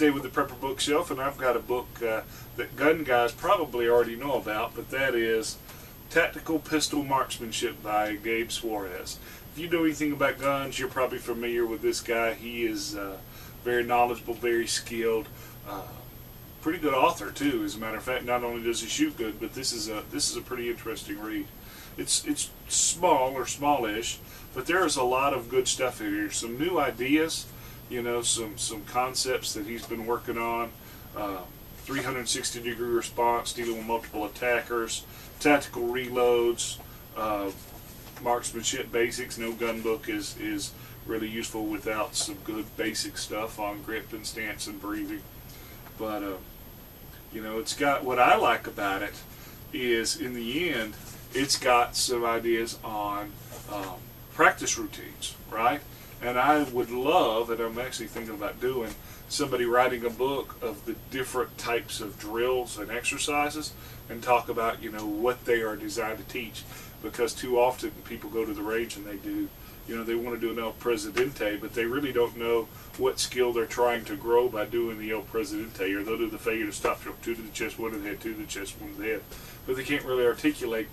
stay with the Prepper Bookshelf, and I've got a book that gun guys probably already know about, but that is Tactical Pistol Marksmanship by Gabe Suarez. If you know anything about guns, you're probably familiar with this guy. He is very knowledgeable, very skilled, pretty good author too. As a matter of fact, not only does he shoot good, but this is a pretty interesting read. It's small or smallish, but there is a lot of good stuff in here. Some new ideas, you know, some concepts that he's been working on. 360-degree response, dealing with multiple attackers, tactical reloads, marksmanship basics. No gun book is really useful without some good basic stuff on grip and stance and breathing. But you know, it's got, what I like about it is, in the end, it's got some ideas on practice routines, right? And I would love, and I'm actually thinking about doing, somebody writing a book of the different types of drills and exercises and talk about, you know, what they are designed to teach. Because too often people go to the range and they do, you know, they want to do an El Presidente, but they really don't know what skill they're trying to grow by doing the El Presidente. Or they'll do the failure to stop stroke, 2 to the chest, 1 to the head, 2 to the chest, 1 to the head. But they can't really articulate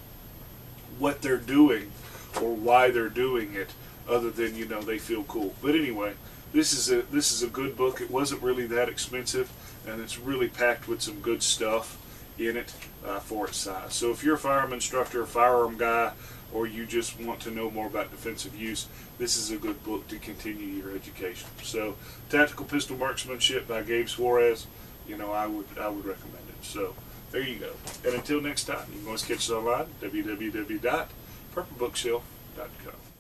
what they're doing or why they're doing it, other than, you know, they feel cool. But anyway, this is a good book. It wasn't really that expensive, and it's really packed with some good stuff in it for its size. So if you're a firearm instructor, a firearm guy, or you just want to know more about defensive use, this is a good book to continue your education. So, Tactical Pistol Marksmanship by Gabe Suarez, you know, I would recommend it. So, there you go. And until next time, you can always catch us online, www.prepperbookshelf.com.